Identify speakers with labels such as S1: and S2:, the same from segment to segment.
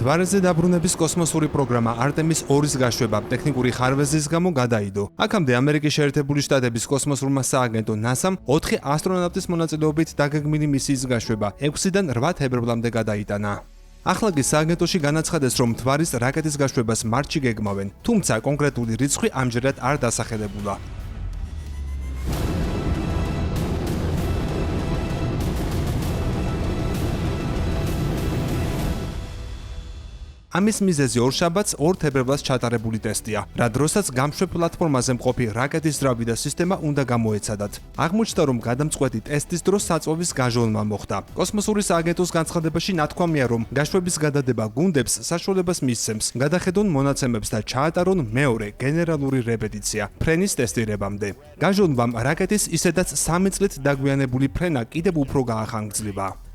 S1: მთვარეზე დაბრუნების კოსმოსური პროგრამა Artemis 2-ის გაშვება ტექნიკური ხარვეზის გამო გადაიდო. აქამდე ამერიკის შეერთებული შტატების კოსმოსურმა სააგენტო NASA-მ 4 ასტრონავტის მონაწილეობით დაგეგმილი მისიის გაშვება 6-დან 8 თებერვლამდე გადაიტანა. ახლა კი სააგენტოში განაცხადეს, რომ მთვარის რაკეტის გაშვებას მარტში გეგმავენ, თუმცა კონკრეტული რიცხვი ამჯერად არ დასახელებულა. ამის მიზეზი ორშაბათს 2 თებერვლას ჩატარებული ტესტია, რა დროსაც გამშვებ პლატფორმაზე მყოფი რაკეტის ძრავი და სისტემა უნდა გამოეცადათ. აღმოჩნდა, რომ გადამწყვეტი ტესტის დროს საწვავის გაჟონვა მოხდა. კოსმოსური სააგენტოს განცხადებაში ნათქვამია, რომ გაშვების გადადება გუნდებს საშუალებას მისცემს გადახედონ მონაცემებს და ჩაატარონ მეორე გენერალური რეპეტიცია ფრენის ტესტირებამდე. გაჟონვამ რაკეტის ისედაც 3 წლით დაგვიანებული ფრენა კიდევ უფრო გაახანგრძლივა.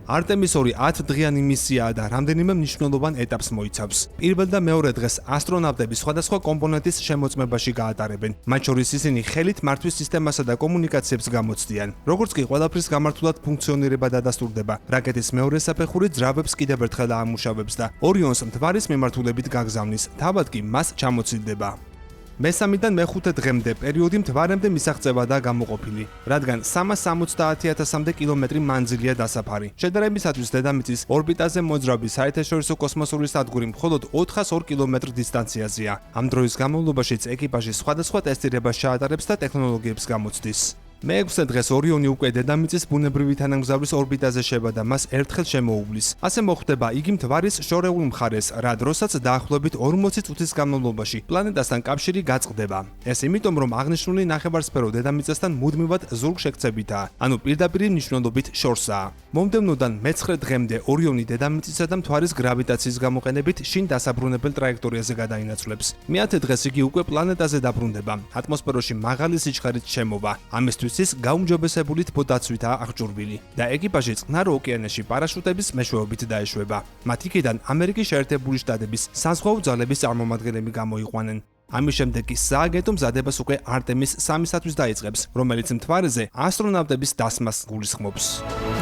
S1: Artemis 2 10 დღიანი მისიაა და რამდენიმე მნიშვნელოვან ეტაპს მოიცავს. პირველ და მეორე დღეს ასტრონავტები სხვადასხვა კომპონენტის შემოწმებაში გაატარებენ. მათ შორის ისინი ხელით მართვის სისტემასა და კომუნიკაციებს გამოცდიან. როგორც კი ყველაფრის გამართულად ფუნქციონირება დადასტურდება, რაკეტის მეორე საფეხური ძრავებს კიდევ ერთხელ აამუშავებს და ორიონს მთვარის მიმართულებით გაგზავნის, თავად კი მას ჩამოცილდება. მესამიდან მეხუთე დღემდე პერიოდი მთვარემდე მისაღწევადაა გამოყოფილი, რადგან 370,000-მდე კილომეტრი მანძილია დასაფარი. შედარებისათვის დედამიწის ორბიტაზე მოძრავი საერთაშორისო კოსმოსური სადგური მხოლოდ 402 კილომეტრ დისტანციაზეა. ამ დროის განმავლობაშიც ეკიპაჟი სხვადასხვა ტესტირებას ჩაატარებს და ტექნოლოგიებს გამოცდის. მე-6 დღეს ორიონი უკვე დედამიწის ბუნებრივი თანამგზავრის ორბიტაზე შევა და მას ერთხელ შემოუვლის. ასე მოხდება იგი მთვარის შორეულ მხარეს, რა დროსაც დაახლოებით 40 წუთის განმავლობაში პლანეტასთან კავშირი გაწყდება. ეს იმიტომ, რომ აღნიშნული ნახევარსფერო დედამიწასთან მუდმივად ზურგშექცებითაა, ანუ პირდაპირ მნიშვნელობით შორსაა. მომდევნოდან მე-9 დღემდე ორიონი დედამიწისა და მთვარის გრავიტაციის გამოყენებით შინ დასაბრუნებელ ტრაექტორიაზე გადაინაცვლებს. მე-10 დღეს იგი უკვე პლანეტაზე დაბრუნდება, ატმოსფეროში მაღალი სიჩქარით შემოვა. ამისთვის ის გაუმჯობესებული თბოდაცვითაა აღჭურვილი და ეკიპაჟი წყნარ ოკეანეში პარაშუტების მეშვეობით დაეშვება. მათ იქიდან ამერიკის შეერთებული შტატების საზღვაო ძალების წარმომადგენლები გამოიყვანენ. ამის შემდეგ კი სააგენტო მზადებას უკვე Artemis 3-ისათვის დაიწყებს, რომელიც მთვარეზე ასტრონავტების დასმას გულისხმობს.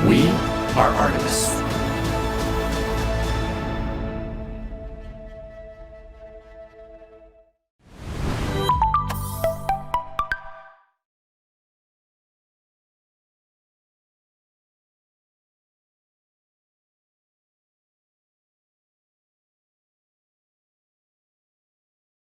S2: We are Artemis.